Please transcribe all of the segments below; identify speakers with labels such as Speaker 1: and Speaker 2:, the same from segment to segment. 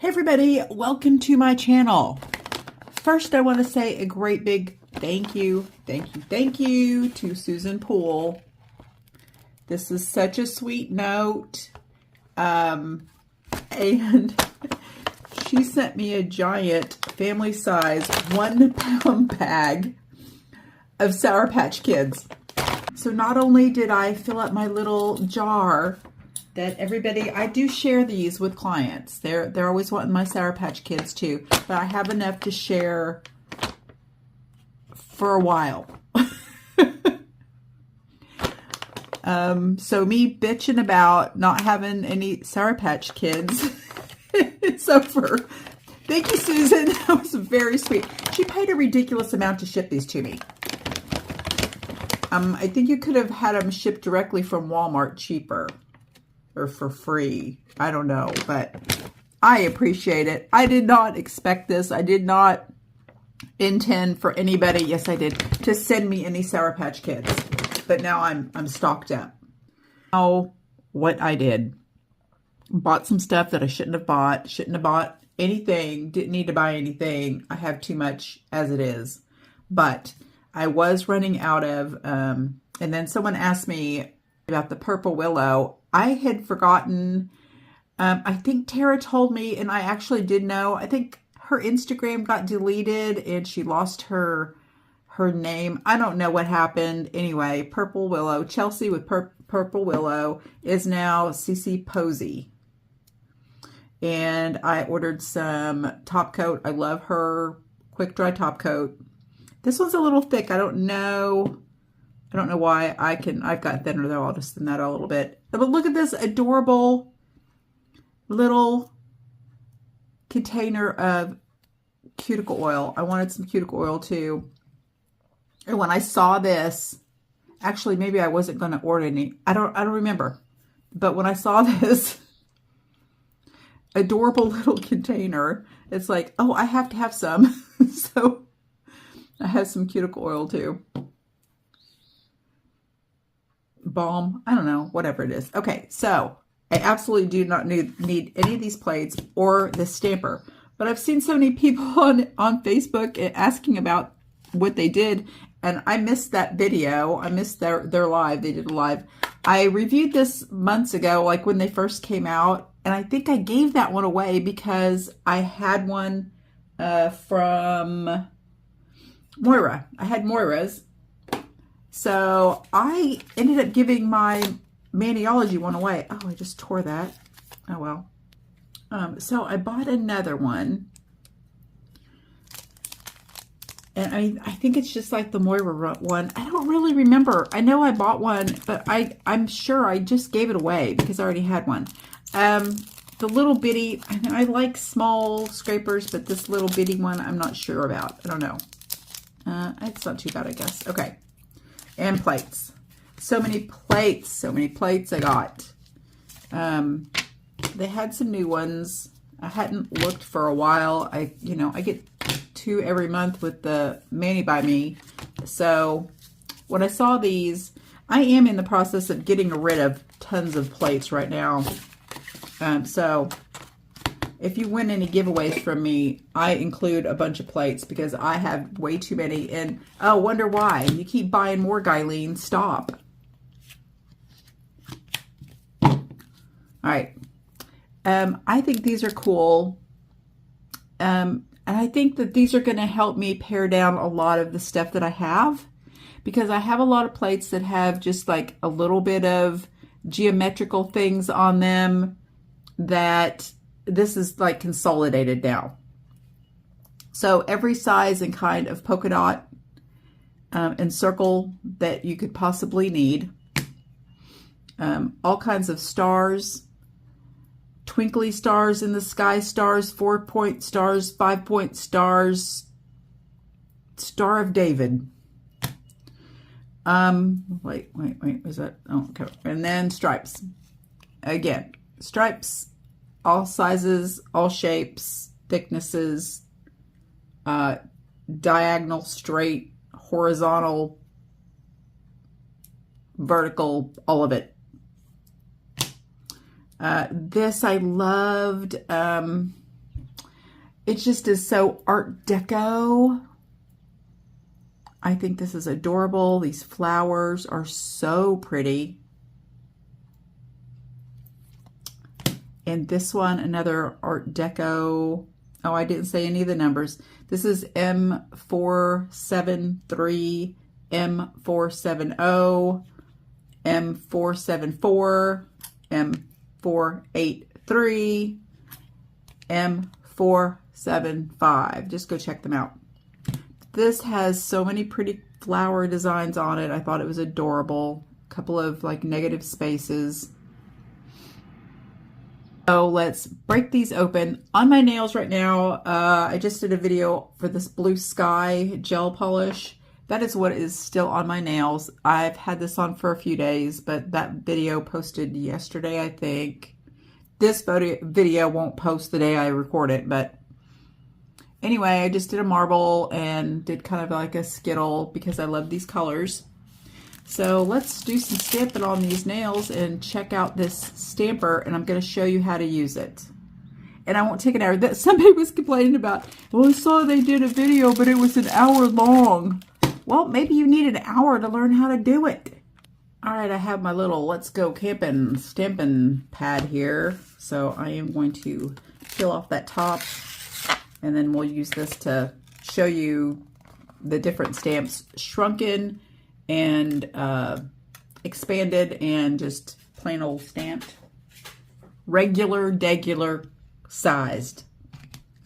Speaker 1: Hey everybody, welcome to my channel. First, I want to say a great big thank you to Susan Poole. This is such a sweet note. And she sent me a giant family size 1 pound bag of Sour Patch Kids. So not only did I fill up my little jar that everybody, I do share these with clients. They're always wanting my Sour Patch Kids too, but I have enough to share for a while. So me bitching about not having any Sour Patch Kids, it's over. Thank you, Susan. That was very sweet. She paid a ridiculous amount to ship these to me. I think you could have had them shipped directly from Walmart cheaper. Or for free. I don't know, but I appreciate it. I did not expect this. I did not intend for anybody, yes I did, to send me any Sour Patch Kids. But now I'm stocked up. Now, what I did, bought some stuff that I shouldn't have bought anything, didn't need to buy anything. I have too much as it is. But I was running out of, and then someone asked me about the Purple Willow. I had forgotten. I think Tara told me, and I actually did know. I think her Instagram got deleted and she lost her name. I don't know what happened. Anyway, Purple Willow, Chelsea with Purple Willow is now CC Poesy. And I ordered some top coat. I love her quick dry top coat. This one's a little thick. I don't know why. I've got thinner though. I'll just thin that out a little bit. But look at this adorable little container of cuticle oil. I wanted some cuticle oil too. And when I saw this, actually maybe I wasn't going to order any. I don't remember. But when I saw this adorable little container, it's like, oh, I have to have some. So I have some cuticle oil too. Balm, I don't know, whatever it is. Okay, so I absolutely do not need any of these plates or the stamper, but I've seen so many people on Facebook asking about what they did, and I missed that video. I missed their live. They did a live. I reviewed this months ago, like when they first came out, and I think I gave that one away because I had one from Moira. I had Moira's. So I ended up giving my Maniology one away. Oh, I just tore that. Oh, well. So I bought another one. And I think it's just like the Moira one. I don't really remember. I know I bought one, but I'm sure I just gave it away because I already had one. The little bitty, I like small scrapers, but this little bitty one I'm not sure about. I don't know. It's not too bad, I guess. Okay. And plates. So many plates I got. They had some new ones. I hadn't looked for a while. I get 2 every month with the Mani by Me. So when I saw these, I am in the process of getting rid of tons of plates right now. So if you win any giveaways from me, I include a bunch of plates because I have way too many. And oh, wonder why. You keep buying more, Guylene. Stop. All right. I think these are cool. And I think that these are going to help me pare down a lot of the stuff that I have. Because I have a lot of plates that have just like a little bit of geometrical things on them that this is like consolidated now. So every size and kind of polka dot and circle that you could possibly need. All kinds of stars, twinkly stars in the sky, stars, 4-point stars, 5-point stars, Star of David. Wait, is that? Oh, okay. And then stripes. Again, stripes. All sizes, all shapes, thicknesses, diagonal, straight, horizontal, vertical, all of it. This I loved. It just is so Art Deco. I think this is adorable. These flowers are so pretty. And this one, another Art Deco. Oh, I didn't say any of the numbers. This is M473, M470, M474, M483, M475. Just go check them out. This has so many pretty flower designs on it. I thought it was adorable. A couple of like negative spaces. So let's break these open. On my nails right now, I just did a video for this Blue Sky gel polish. That is what is still on my nails. I've had this on for a few days, but that video posted yesterday, I think. This video won't post the day I record it, but anyway, I just did a marble and did kind of like a skittle because I love these colors. So let's do some stamping on these nails and check out this stamper, and I'm going to show you how to use it. And I won't take an hour. Somebody was complaining about, well, I saw they did a video, but it was an hour long. Well, maybe you need an hour to learn how to do it. All right, I have my little Let's Go Camping stamping pad here. So I am going to peel off that top, and then we'll use this to show you the different stamps, shrunken and expanded and just plain old stamped, regular, degular sized.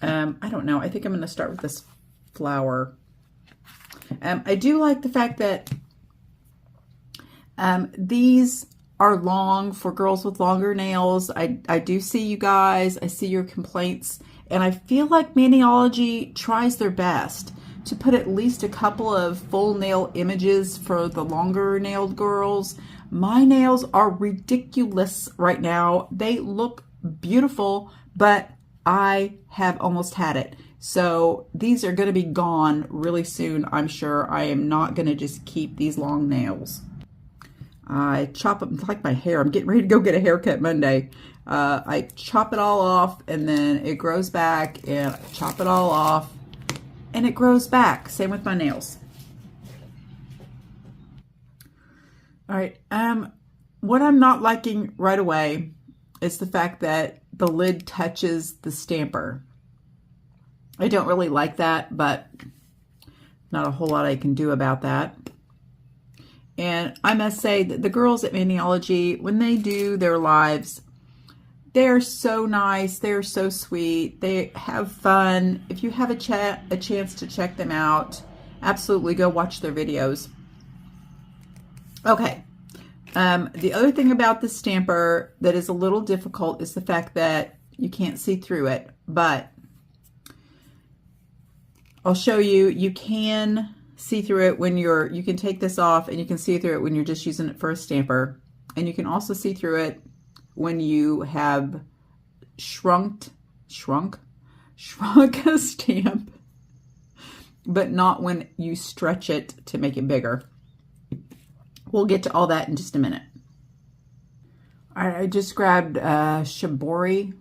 Speaker 1: I don't know. I think I'm going to start with this flower. I do like the fact that these are long for girls with longer nails. I do see you guys. I see your complaints. And I feel like Maniology tries their best to put at least a couple of full nail images for the longer nailed girls. My nails are ridiculous right now. They look beautiful, but I have almost had it. So these are going to be gone really soon, I'm sure. I am not going to just keep these long nails. I chop them like my hair. I'm getting ready to go get a haircut Monday. I chop it all off, and then it grows back, and I chop it all off, and it grows back. Same with my nails. All right. What I'm not liking right away is the fact that the lid touches the stamper. I don't really like that, but not a whole lot I can do about that. And I must say that the girls at Maniology, when they do their lives, they're so nice. They're so sweet. They have fun. If you have a chance to check them out, absolutely go watch their videos. Okay. The other thing about the stamper that is a little difficult is the fact that you can't see through it, but I'll show you. You can see through it when you can take this off, and you can see through it when you're just using it for a stamper. And you can also see through it when you have shrunk a stamp, but not when you stretch it to make it bigger. We'll get to all that in just a minute. All right, I just grabbed Shibori.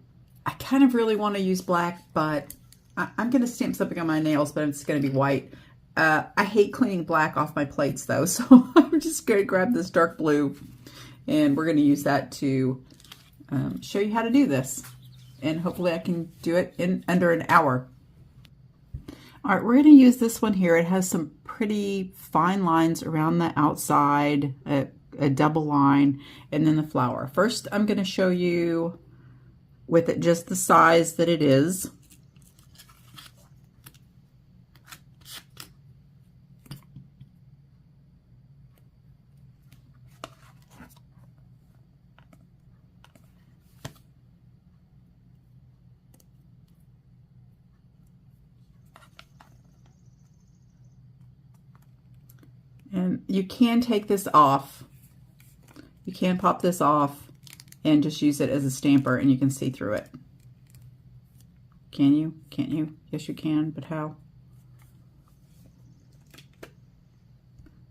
Speaker 1: I kind of really want to use black, but I'm going to stamp something on my nails, but it's going to be white. I hate cleaning black off my plates though, so I'm just going to grab this dark blue, and we're going to use that to show you how to do this. And hopefully I can do it in under an hour. All right, we're going to use this one here. It has some pretty fine lines around the outside, a double line, and then the flower. First, I'm going to show you with it just the size that it is. And you can take this off. You can pop this off and just use it as a stamper, and you can see through it. Can you? Can't you? Yes, you can, but how?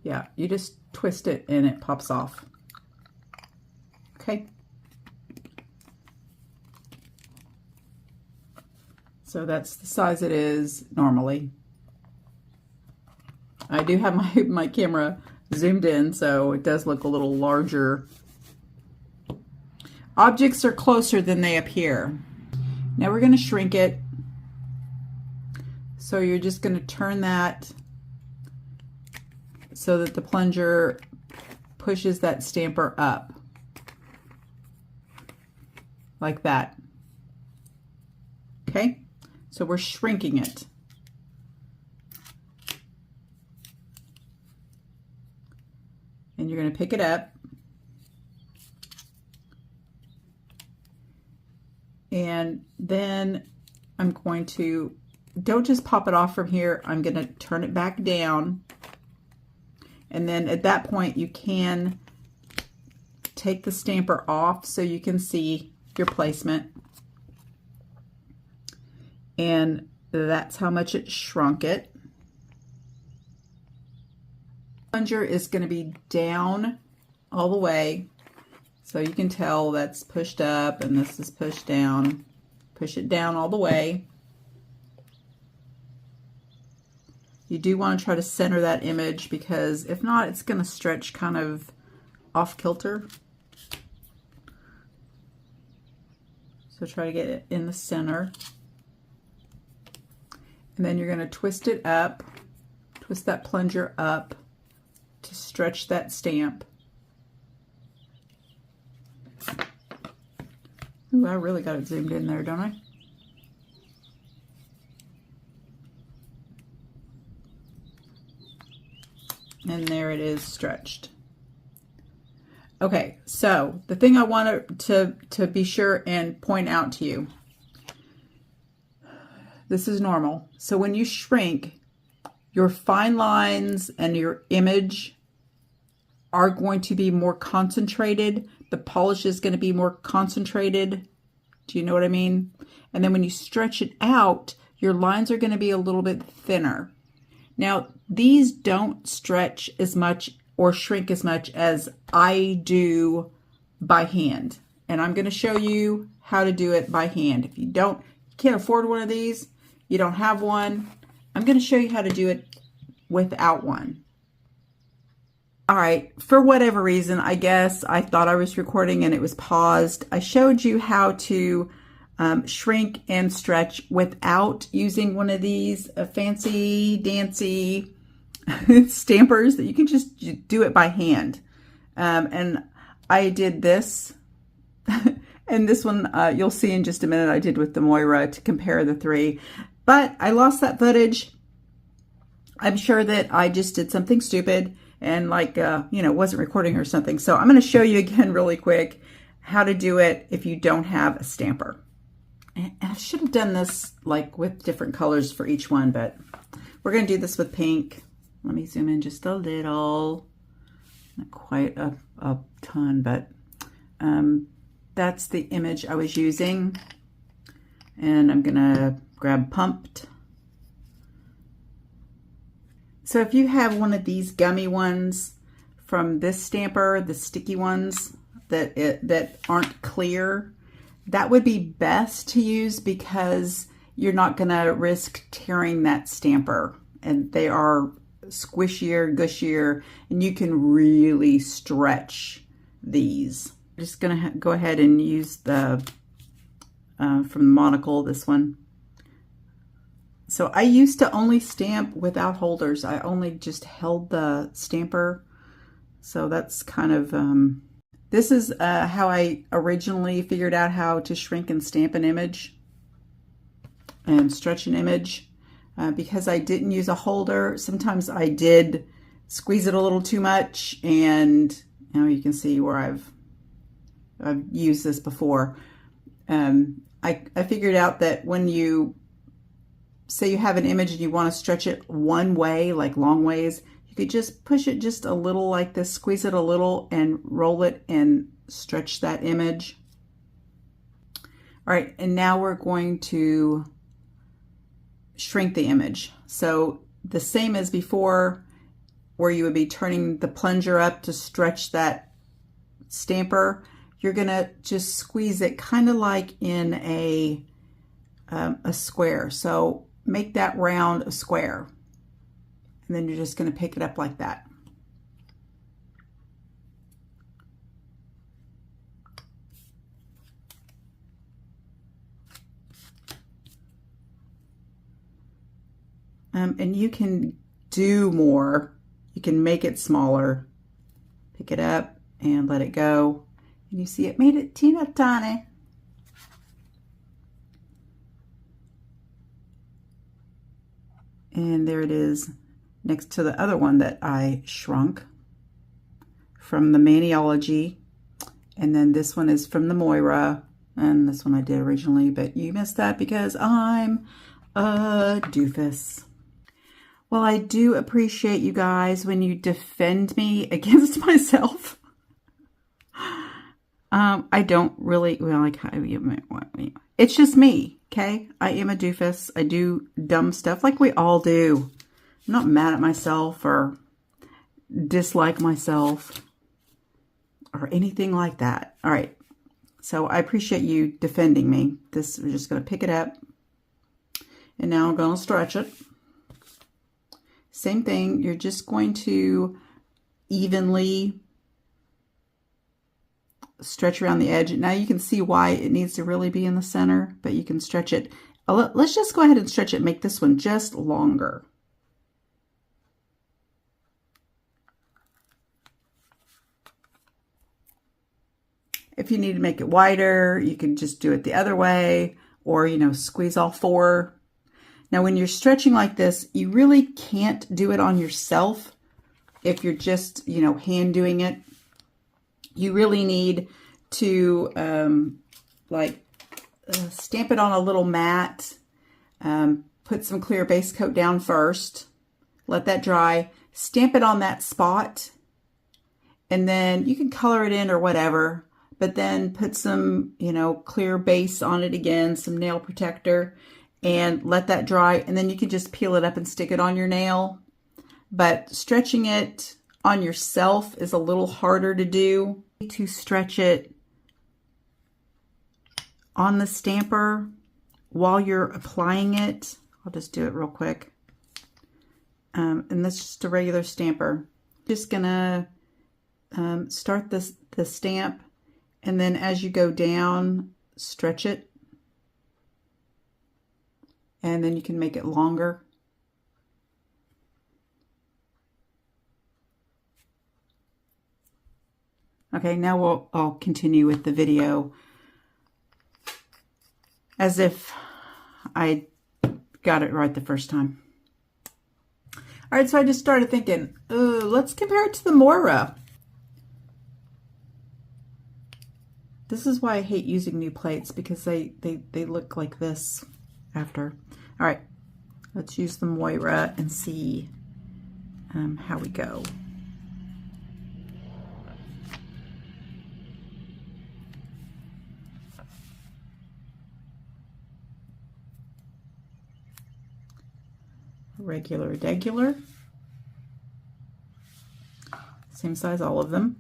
Speaker 1: Yeah, you just twist it and it pops off. Okay. So that's the size it is normally. I do have my camera zoomed in, so it does look a little larger. Objects are closer than they appear. Now we're going to shrink it. So you're just going to turn that so that the plunger pushes that stamper up. Like that. Okay? So we're shrinking it. And you're going to pick it up. And then I'm going to, don't just pop it off from here, I'm going to turn it back down. And then at that point you can take the stamper off so you can see your placement. And that's how much it shrunk it. Plunger is going to be down all the way. So you can tell that's pushed up and this is pushed down. Push it down all the way. You do want to try to center that image because if not, it's going to stretch kind of off kilter. So try to get it in the center. And then you're going to twist it up, twist that plunger up to stretch that stamp. Ooh, I really got it zoomed in there, don't I? And there it is stretched. Okay, so the thing I wanted to be sure and point out to you, this is normal. So when you shrink, your fine lines and your image are going to be more concentrated. The polish is going to be more concentrated. Do you know what I mean? And then when you stretch it out, your lines are going to be a little bit thinner. Now, these don't stretch as much or shrink as much as I do by hand. And I'm going to show you how to do it by hand. If you can't afford one of these, you don't have one, I'm going to show you how to do it without one. All right, for whatever reason, I guess I thought I was recording and it was paused. I showed you how to shrink and stretch without using one of these fancy dancy stampers that you can just do it by hand. And I did this and this one you'll see in just a minute I did with the Moira to compare the three, but I lost that footage. I'm sure that I just did something stupid and wasn't recording or something. So I'm going to show you again really quick how to do it if you don't have a stamper. And I should have done this like with different colors for each one, but we're going to do this with pink. Let me zoom in just a little, not quite a ton, but that's the image I was using. And I'm going to grab Pumped. So if you have one of these gummy ones from this stamper, the sticky ones that aren't clear, that would be best to use because you're not going to risk tearing that stamper. And they are squishier, gushier, and you can really stretch these. I'm just going to go ahead and use the from the Monocle, this one. So I used to only stamp without holders. I only just held the stamper. So that's kind of, this is how I originally figured out how to shrink and stamp an image and stretch an image. Because I didn't use a holder, sometimes I did squeeze it a little too much, and now you can see where I've used this before. I figured out that when you say you have an image and you want to stretch it one way, like long ways, you could just push it just a little like this, squeeze it a little and roll it and stretch that image. All right, and now we're going to shrink the image. So the same as before, where you would be turning the plunger up to stretch that stamper, you're gonna just squeeze it kind of like in a a square. So make that round a square. And then you're just going to pick it up like that. And you can do more. You can make it smaller. Pick it up and let it go. And you see it made it teeny tiny. And there it is next to the other one that I shrunk from the Maniology. And then this one is from the Moira. And this one I did originally, but you missed that because I'm a doofus. Well, I do appreciate you guys when you defend me against myself. I don't really, well, like, it's just me, okay? I am a doofus. I do dumb stuff like we all do. I'm not mad at myself or dislike myself or anything like that. All right. So I appreciate you defending me. This, we're just going to pick it up. And now I'm going to stretch it. Same thing, you're just going to evenly stretch around the edge. Now you can see why it needs to really be in the center, but you can stretch it. Let's just go ahead and stretch it, make this one just longer. If you need to make it wider, you can just do it the other way, or, you know, squeeze all four. Now, when you're stretching like this, you really can't do it on yourself if you're just, you know, hand doing it. You really need to, stamp it on a little mat, put some clear base coat down first, let that dry, stamp it on that spot, and then you can color it in or whatever, but then put some, you know, clear base on it again, some nail protector, and let that dry, and then you can just peel it up and stick it on your nail. But stretching it on yourself is a little harder to do. To stretch it on the stamper while you're applying it, I'll just do it real quick. And that's just a regular stamper. Just gonna start the stamp, and then as you go down, stretch it. And then you can make it longer. Okay, now I'll continue with the video as if I got it right the first time. All right, so I just started thinking, let's compare it to the Moira. This is why I hate using new plates, because they look like this after. All right, let's use the Moira and see how we go. Regular, degular. Same size, all of them.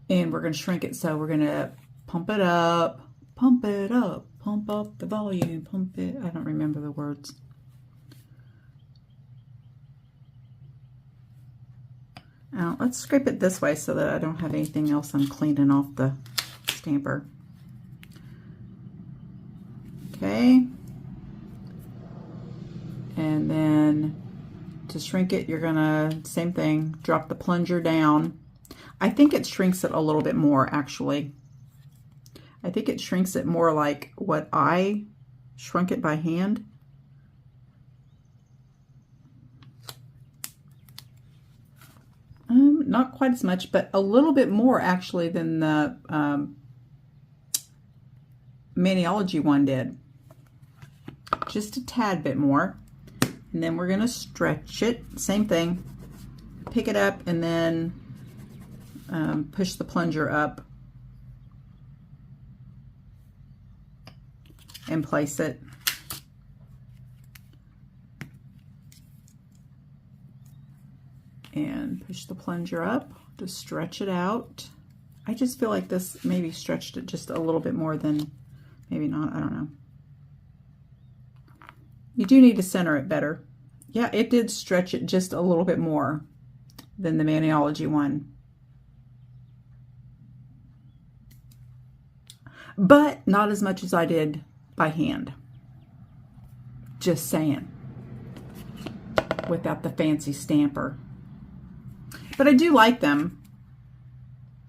Speaker 1: And we're going to shrink it, so we're going to pump it up, pump up the volume, pump it. I don't remember the words. Now, let's scrape it this way so that I don't have anything else I'm cleaning off the stamper. Okay. And then to shrink it, you're going to, same thing, drop the plunger down. I think it shrinks it a little bit more, actually. I think it shrinks it more like what I shrunk it by hand. Not quite as much, but a little bit more, actually, than the Maniology one did. Just a tad bit more. And then we're going to stretch it. Same thing. Pick it up and then push the plunger up and place it. And push the plunger up to stretch it out. I just feel like this maybe stretched it just a little bit more than, maybe not, I don't know. You do need to center it better. Yeah, it did stretch it just a little bit more than the Maniology one. But not as much as I did by hand. Just saying. Without the fancy stamper. But I do like them.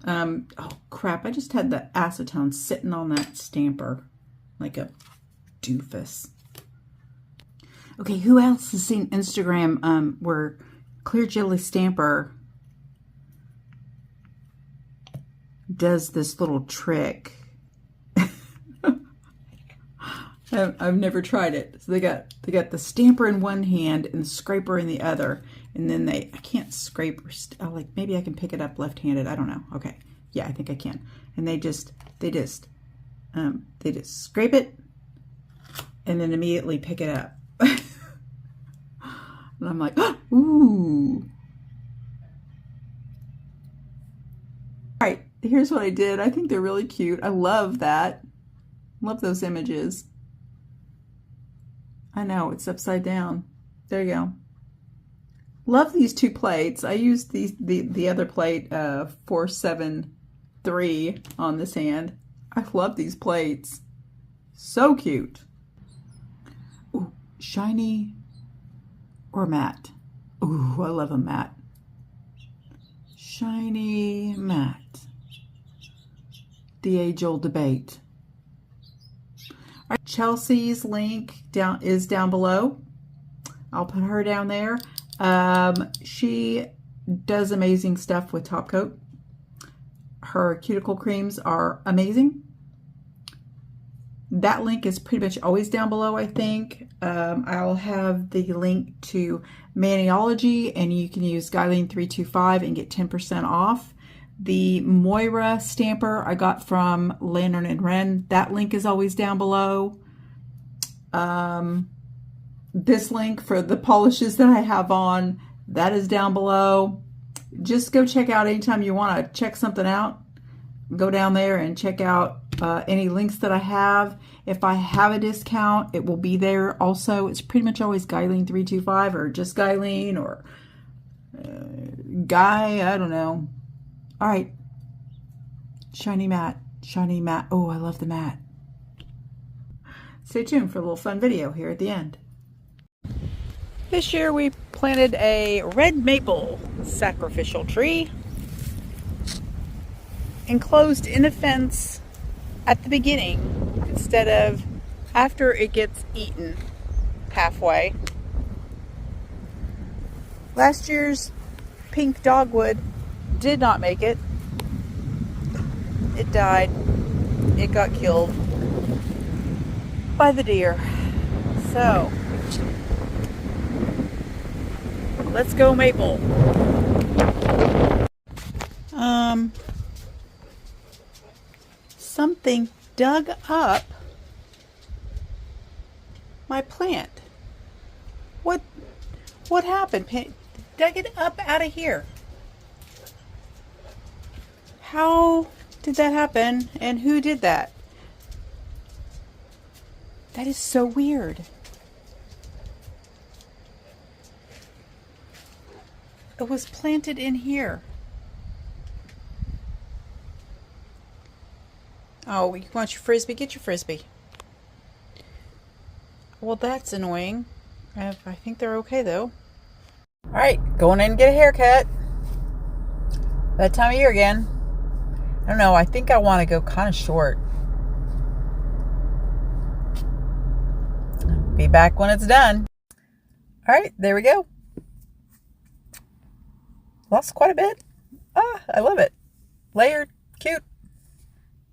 Speaker 1: Oh crap, I just had the acetone sitting on that stamper like a doofus. Okay, who else has seen Instagram where Clear Jelly Stamper does this little trick? I've never tried it. So they got the stamper in one hand and the scraper in the other, and then I can't scrape or like maybe I can pick it up left-handed. I don't know. Okay, yeah, I think I can. And they just scrape it and then immediately pick it up. And I'm like, oh, ooh. All right, here's what I did. I think they're really cute. I love that. Love those images. I know, it's upside down. There you go. Love these two plates. I used the other plate, 473 on this hand. I love these plates. So cute. Ooh, shiny or matte. Ooh, I love a matte. Shiny, matte. The age-old debate. All right, Chelsea's link is down below. I'll put her down there. She does amazing stuff with top coat. Her cuticle creams are amazing. That link is pretty much always down below, I think. I'll have the link to Maniology, and you can use Guylene325 and get 10% off. The Moira stamper I got from Lantern and Wren. That link is always down below. This link for the polishes that I have on, that is down below. Just go check out anytime you want to check something out. Go down there and check out any links that I have. If I have a discount, it will be there also. It's pretty much always Guylene325 or just Guylene or Guy, I don't know. All right, shiny matte, shiny matte. Oh, I love the matte. Stay tuned for a little fun video here at the end. This year we planted a red maple sacrificial tree enclosed in a fence at the beginning instead of after it gets eaten halfway. Last year's pink dogwood did not make it. It died. It got killed by the deer. So, let's go maple. Something dug up my plant. What happened? Dug it up out of here. How did that happen, and who did that? That is so weird. It was planted in here. Oh, you want your frisbee? Get your frisbee. Well, that's annoying. I think they're okay, though. All right, going in and get a haircut. That time of year again. I don't know, I think I want to go kind of short. Be back when it's done. All right, there we go. Lost quite a bit. Ah, I love it. Layered, cute.